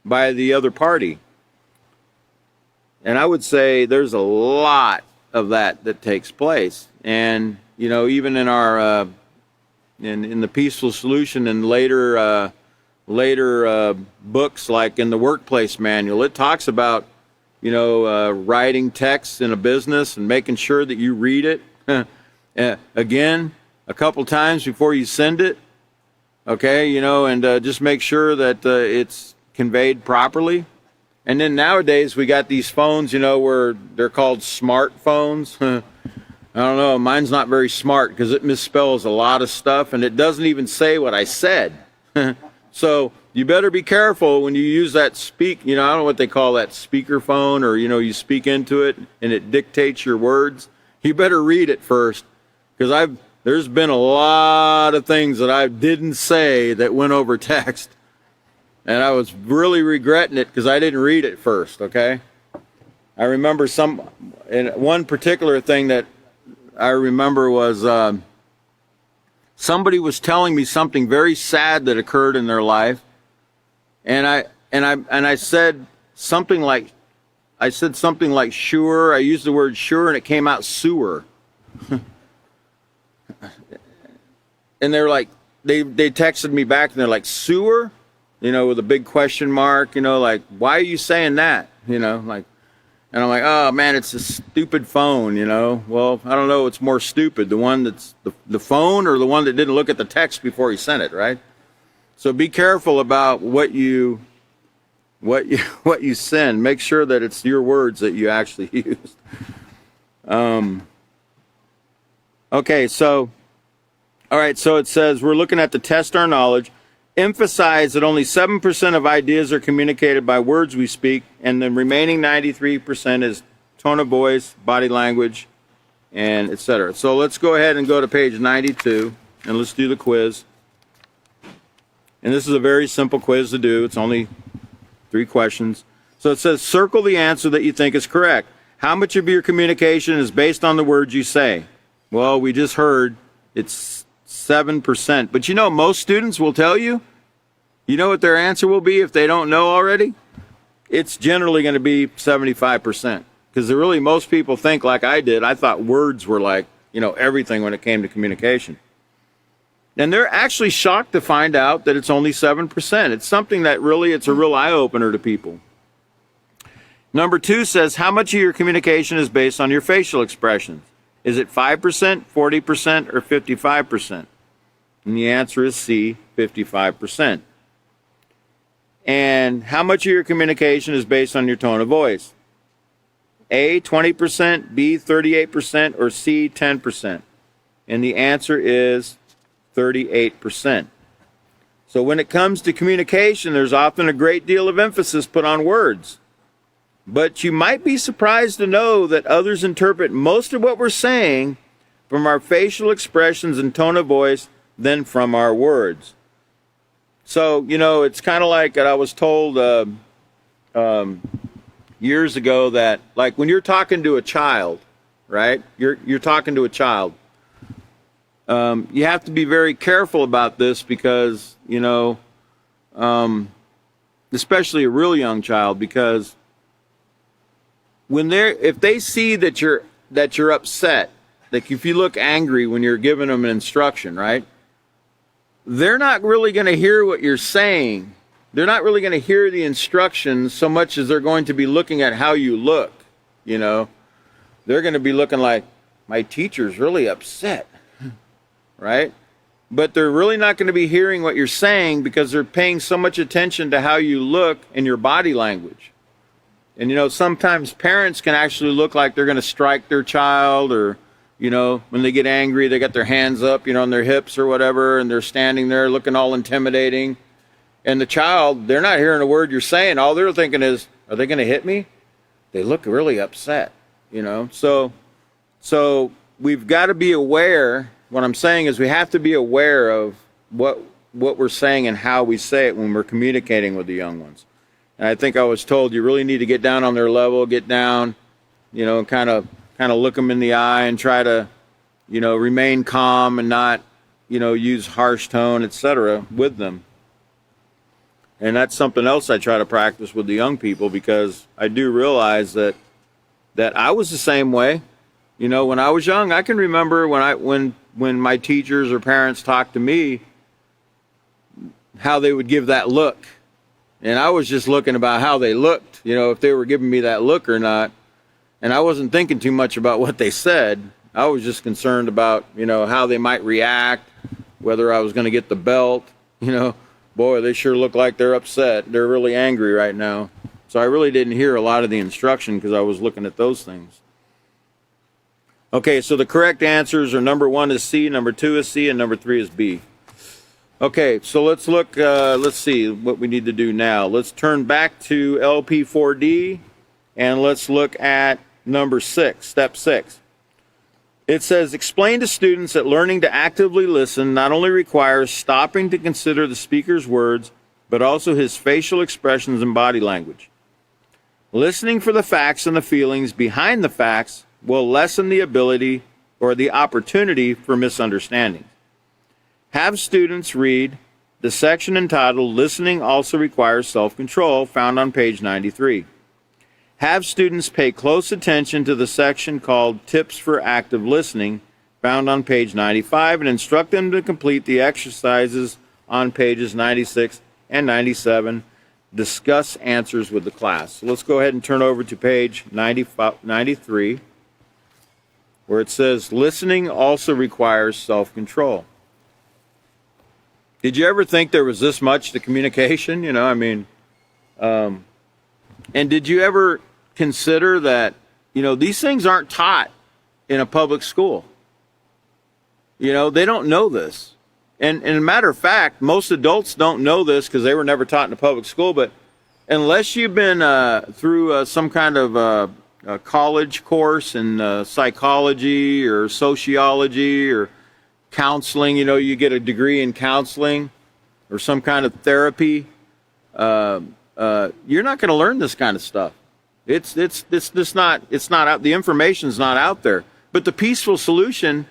Speaker 1: by the other party. And I would say there's a lot of that takes place. And, you know, even in our, in the Peaceful Solution and later books, like in the Workplace Manual, it talks about, you know, writing text in a business and making sure that you read it again a couple times before you send it. Okay, you know, and just make sure that it's conveyed properly. And then nowadays we got these phones, you know, where they're called smartphones. I don't know, mine's not very smart because it misspells a lot of stuff and it doesn't even say what I said. So you better be careful when you use that I don't know what they call that, speakerphone, or, you know, you speak into it and it dictates your words. You better read it first, because there's been a lot of things that I didn't say that went over text, and I was really regretting it because I didn't read it first, okay? I remember one particular thing that I remember was somebody was telling me something very sad that occurred in their life, and I said something like sure. I used the word sure, and it came out sewer. And they're like, they texted me back, and they're like, sewer? You know, with a big question mark, you know, like, why are you saying that? You know, like, and I'm like, oh man, it's a stupid phone, you know. Well, I don't know what's more stupid, the one that's the phone or the one that didn't look at the text before he sent it, right? So be careful about what you send. Make sure that it's your words that you actually used. Okay, so all right, so it says we're looking at the Test Our Knowledge. Emphasize that only 7% of ideas are communicated by words we speak, and the remaining 93% is tone of voice, body language, and etc. So let's go ahead and go to page 92, and let's do the quiz. And this is a very simple quiz to do. It's only 3 questions. So it says, circle the answer that you think is correct. How much of your communication is based on the words you say? Well, we just heard it's 7%. But you know, most students will tell you, you know what their answer will be if they don't know already? It's generally going to be 75%. Because really most people think like I did. I thought words were like, you know, everything when it came to communication. And they're actually shocked to find out that it's only 7%. It's something that really, it's a real eye-opener to people. Number 2 says, how much of your communication is based on your facial expressions? Is it 5%, 40%, or 55%? And the answer is C, 55%. And how much of your communication is based on your tone of voice? A, 20%, B, 38%, or C, 10%? And the answer is 38%. So when it comes to communication, there's often a great deal of emphasis put on words. But you might be surprised to know that others interpret most of what we're saying from our facial expressions and tone of voice than from our words. So, it's kind of like I was told years ago that, like, when you're talking to a child, right? You're talking to a child. You have to be very careful about this because, especially a real young child, because if they see that you're upset, like if you look angry when you're giving them an instruction, right? They're not really going to hear what you're saying. They're not really going to hear the instructions so much as they're going to be looking at how you look, They're going to be looking like, my teacher's really upset, right? But they're really not going to be hearing what you're saying because they're paying so much attention to how you look and your body language. And, sometimes parents can actually look like they're going to strike their child, or, when they get angry, they got their hands up, on their hips or whatever, and they're standing there looking all intimidating. And the child, they're not hearing a word you're saying. All they're thinking is, are they going to hit me? They look really upset, So we've got to be aware. What I'm saying is we have to be aware of what we're saying and how we say it when we're communicating with the young ones. And I think I was told you really need to get down on their level, get down, and kind of look them in the eye and try to, remain calm and not, use harsh tone, etc. with them. And that's something else I try to practice with the young people, because I do realize that I was the same way. When I was young, I can remember when my teachers or parents talked to me, how they would give that look. And I was just looking about how they looked, if they were giving me that look or not. And I wasn't thinking too much about what they said. I was just concerned about, how they might react, whether I was going to get the belt. Boy, they sure look like they're upset. They're really angry right now. So I really didn't hear a lot of the instruction because I was looking at those things. Okay, so the correct answers are number 1 is C, number 2 is C, and number 3 is B. Okay, so let's look, let's see what we need to do now. Let's turn back to LP4D, and let's look at number 6, step 6. It says, explain to students that learning to actively listen not only requires stopping to consider the speaker's words, but also his facial expressions and body language. Listening for the facts and the feelings behind the facts will lessen the ability or the opportunity for misunderstandings. Have students read the section entitled Listening Also Requires Self-Control, found on page 93. Have students pay close attention to the section called Tips for Active Listening, found on page 95, and instruct them to complete the exercises on pages 96 and 97. Discuss answers with the class. So let's go ahead and turn over to page 93, where it says, Listening also requires self-control. Did you ever think there was this much to communication? And did you ever consider that, these things aren't taught in a public school? They don't know this. And a matter of fact, most adults don't know this because they were never taught in a public school. But unless you've been through some kind of a college course in psychology or sociology or counseling, you get a degree in counseling or some kind of therapy, you're not going to learn this kind of stuff. It's not out. The information's not out there. But the Peaceful Solution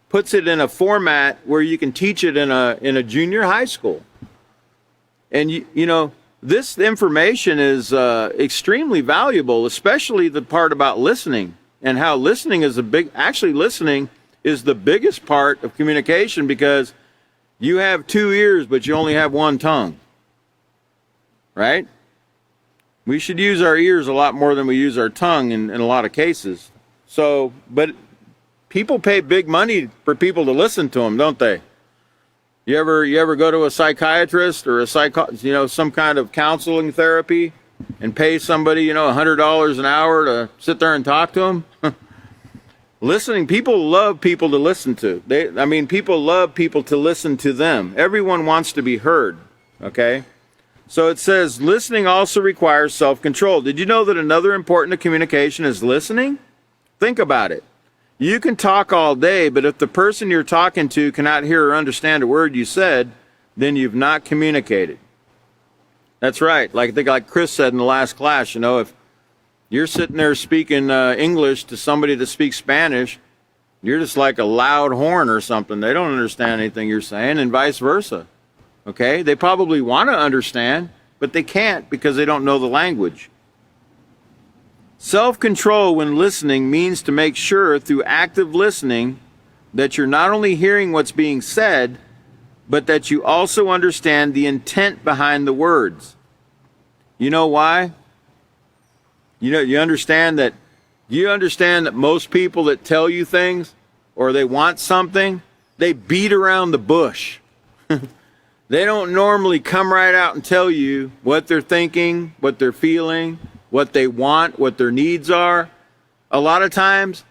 Speaker 1: puts it in a format where you can teach it in a junior high school. And this information is extremely valuable, especially the part about listening and how listening is listening is the biggest part of communication, because you have 2 ears, but you only have 1 tongue. Right? We should use our ears a lot more than we use our tongue in a lot of cases. So, but people pay big money for people to listen to them, don't they? You ever go to a psychiatrist or some kind of counseling therapy and pay somebody, $100 an hour to sit there and talk to them? Listening, people love people to listen to. People love people to listen to them. Everyone wants to be heard, okay? So it says, listening also requires self-control. Did you know that another important to communication is listening? Think about it. You can talk all day, but if the person you're talking to cannot hear or understand a word you said, then you've not communicated. That's right. Like Chris said in the last class, if you're sitting there speaking English to somebody that speaks Spanish, you're just like a loud horn or something. They don't understand anything you're saying, and vice versa. Okay? They probably want to understand, but they can't because they don't know the language. Self-control when listening means to make sure through active listening that you're not only hearing what's being said, but that you also understand the intent behind the words. You know why? You understand that most people that tell you things or they want something, they beat around the bush. They don't normally come right out and tell you what they're thinking, what they're feeling, what they want, what their needs are. A lot of times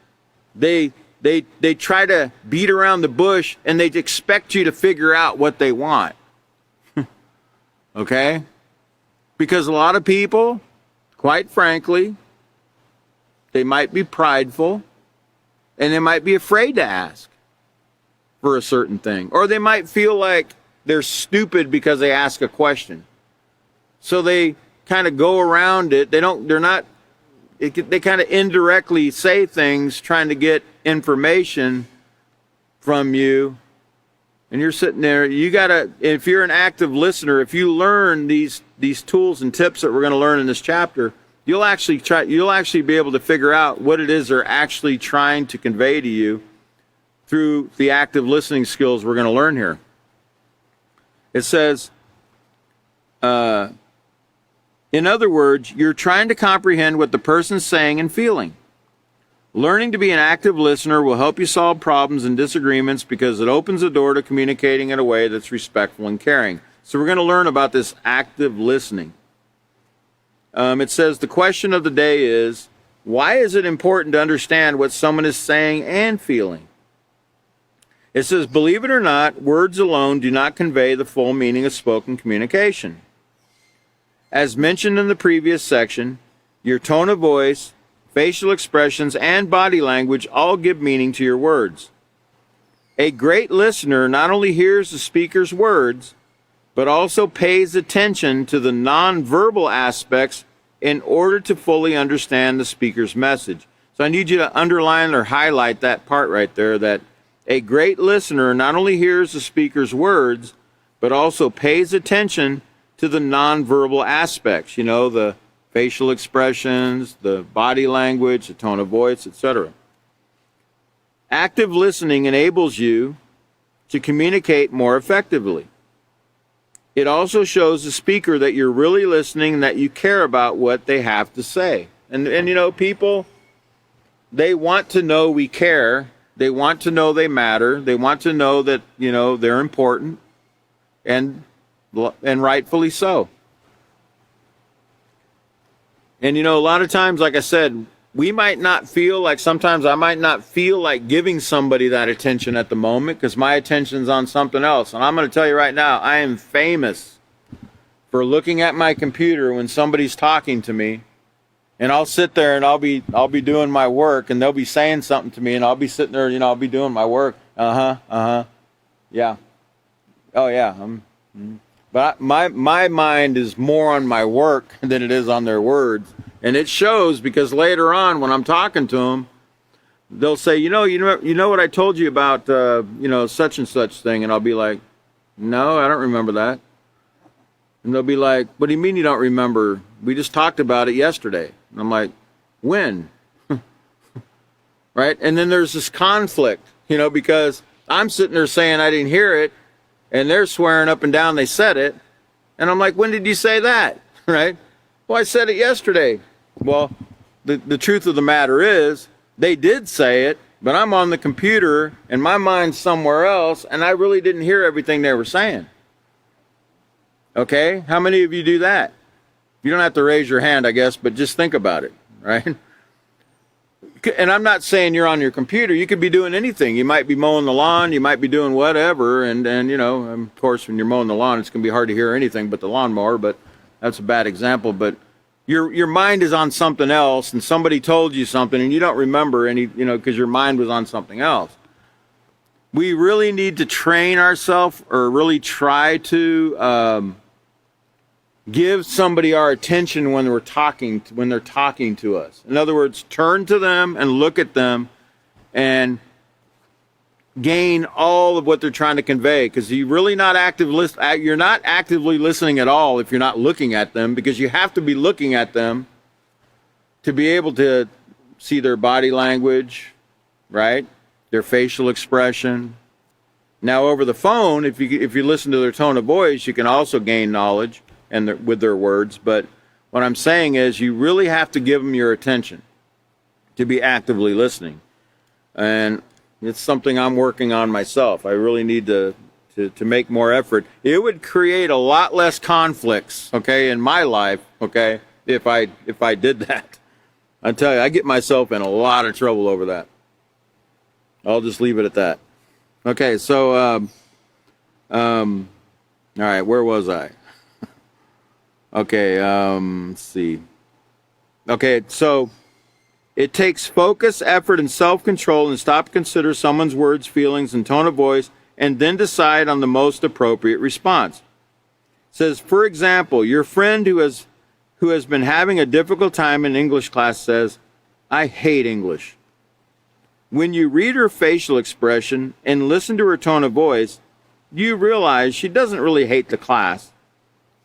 Speaker 1: they try to beat around the bush and they expect you to figure out what they want. Okay? Because a lot of people, quite frankly, they might be prideful and they might be afraid to ask for a certain thing. Or they might feel like they're stupid because they ask a question. So they kind of go around it. They kind of indirectly say things trying to get information from you. And you're sitting there, if you're an active listener, if you learn these tools and tips that we're going to learn in this chapter, you'll actually be able to figure out what it is they're actually trying to convey to you through the active listening skills we're going to learn here. It says, in other words, you're trying to comprehend what the person's saying and feeling. Learning to be an active listener will help you solve problems and disagreements because it opens the door to communicating in a way that's respectful and caring. So we're going to learn about this active listening. It says the question of the day is, why is it important to understand what someone is saying and feeling? It says, believe it or not, words alone do not convey the full meaning of spoken communication. As mentioned in the previous section, your tone of voice, facial expressions, and body language all give meaning to your words. A great listener not only hears the speaker's words, but also pays attention to the nonverbal aspects in order to fully understand the speaker's message. So I need you to underline or highlight that part right there, that a great listener not only hears the speaker's words, but also pays attention to the nonverbal aspects, the facial expressions, the body language, the tone of voice, etc. Active listening enables you to communicate more effectively. It also shows the speaker that you're really listening and that you care about what they have to say. And people, they want to know we care. They want to know they matter. They want to know that, they're important, and rightfully so. And, a lot of times, like I said, sometimes I might not feel like giving somebody that attention at the moment because my attention's on something else. And I'm going to tell you right now, I am famous for looking at my computer when somebody's talking to me. And I'll sit there and I'll be doing my work, and they'll be saying something to me, and I'll be sitting there, I'll be doing my work. Yeah. Oh yeah. But my mind is more on my work than it is on their words, and it shows because later on when I'm talking to them, they'll say, you know what I told you about, such and such thing, and I'll be like, no, I don't remember that. And they'll be like, what do you mean you don't remember? We just talked about it yesterday. And I'm like, when? Right? And then there's this conflict, because I'm sitting there saying I didn't hear it, and they're swearing up and down they said it. And I'm like, when did you say that? Right? Well, I said it yesterday. Well, the truth of the matter is, they did say it, but I'm on the computer, and my mind's somewhere else, and I really didn't hear everything they were saying. Okay? How many of you do that? You don't have to raise your hand, I guess, but just think about it, right? And I'm not saying you're on your computer. You could be doing anything. You might be mowing the lawn. You might be doing whatever. And of course, when you're mowing the lawn, it's going to be hard to hear anything but the lawnmower, but that's a bad example. But your mind is on something else, and somebody told you something, and you don't remember any, because your mind was on something else. we really need to train ourselves, or really try to give somebody our attention when they're talking to us. In other words, turn to them and look at them and gain all of what they're trying to convey, because you're not actively listening at all if you're not looking at them, because you have to be looking at them to be able to see their body language, right? Their facial expression. Now, over the phone, if you listen to their tone of voice, you can also gain knowledge with their words. But what I'm saying is, you really have to give them your attention to be actively listening. And it's something I'm working on myself. I really need to make more effort. It would create a lot less conflicts, okay, in my life, okay, if I did that. I tell you, I get myself in a lot of trouble over that. I'll just leave it at that. Okay, so all right, where was I? Okay, let's see. Okay, so it takes focus, effort, and self-control, and stop to consider someone's words, feelings, and tone of voice, and then decide on the most appropriate response. It says, for example, your friend who has been having a difficult time in English class says, "I hate English." When you read her facial expression and listen to her tone of voice, you realize she doesn't really hate the class.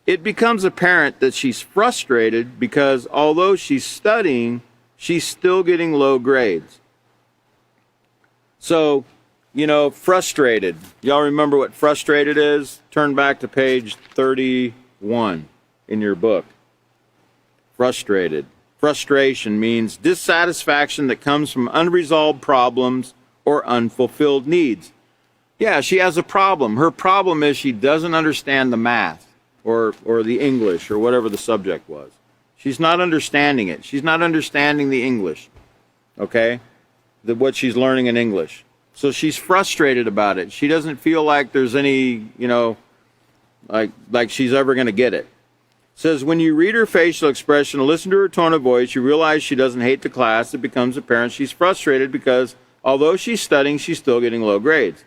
Speaker 1: It becomes apparent that she's frustrated because although she's studying, she's still getting low grades. So, frustrated. Y'all remember what frustrated is? Turn back to page 31 in your book. Frustrated. Frustration means dissatisfaction that comes from unresolved problems or unfulfilled needs. Yeah, she has a problem. Her problem is she doesn't understand the math or the English or whatever the subject was. She's not understanding it. She's not understanding the English, okay, what she's learning in English. So she's frustrated about it. She doesn't feel like there's any, like she's ever going to get it. It says, when you read her facial expression and listen to her tone of voice, you realize she doesn't hate the class. It becomes apparent she's frustrated because although she's studying, she's still getting low grades.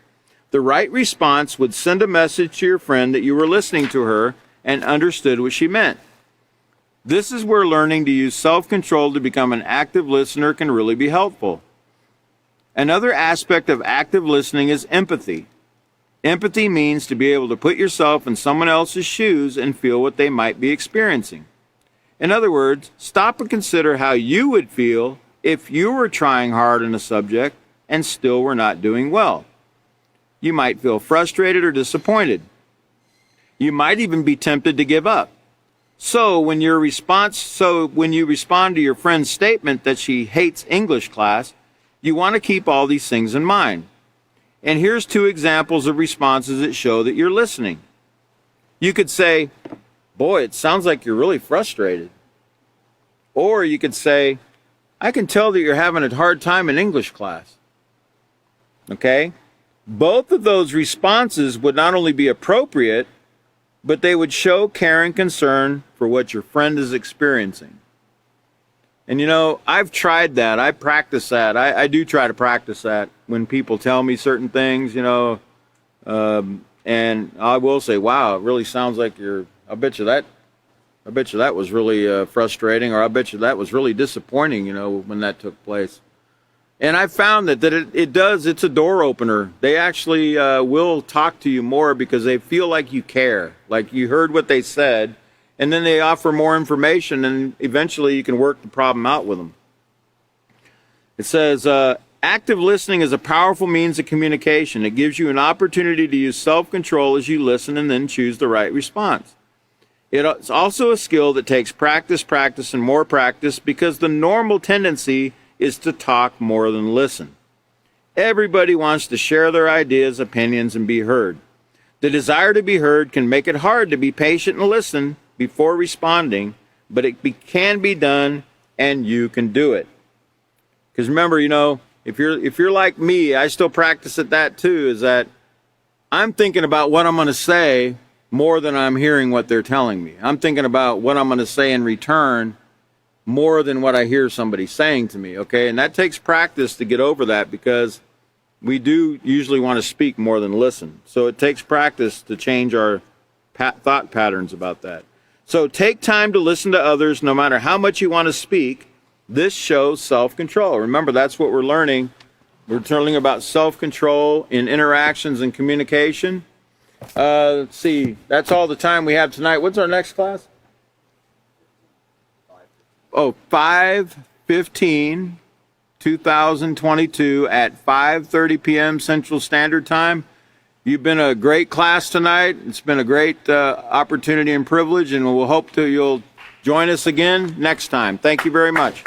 Speaker 1: The right response would send a message to your friend that you were listening to her and understood what she meant. This is where learning to use self-control to become an active listener can really be helpful. Another aspect of active listening is empathy. Empathy means to be able to put yourself in someone else's shoes and feel what they might be experiencing. In other words, stop and consider how you would feel if you were trying hard on a subject and still were not doing well. You might feel frustrated or disappointed. You might even be tempted to give up. So when you respond to your friend's statement that she hates English class, you want to keep all these things in mind. And here's 2 examples of responses that show that you're listening. You could say, "Boy, it sounds like you're really frustrated." Or you could say, "I can tell that you're having a hard time in English class." Okay? Both of those responses would not only be appropriate, but they would show care and concern for what your friend is experiencing. And I've tried that. I practice that. I do try to practice that when people tell me certain things, and I will say, "Wow, it really sounds like I bet you that was really frustrating," or "I bet you that was really disappointing," when that took place. And I found that it's a door opener. They actually will talk to you more because they feel like you care, like you heard what they said, and then they offer more information, and eventually you can work the problem out with them. It says, active listening is a powerful means of communication. It gives you an opportunity to use self-control as you listen and then choose the right response. It's also a skill that takes practice, and more practice, because the normal tendency is to talk more than listen. Everybody wants to share their ideas, opinions, and be heard. The desire to be heard can make it hard to be patient and listen before responding, but it can be done, and you can do it. Because remember, if you're like me, I still practice at that too, is that I'm thinking about what I'm going to say more than I'm hearing what they're telling me. I'm thinking about what I'm going to say in return more than what I hear somebody saying to me, okay? And that takes practice to get over that, because we do usually want to speak more than listen. So it takes practice to change our thought patterns about that. So take time to listen to others no matter how much you want to speak. This shows self-control. Remember, that's what we're learning. We're learning about self-control in interactions and communication. Let's see. That's all the time we have tonight. What's our next class? 5/15, 2022 at 5:30 p.m. Central Standard Time. You've been a great class tonight. It's been a great opportunity and privilege, and we'll hope you'll join us again next time. Thank you very much.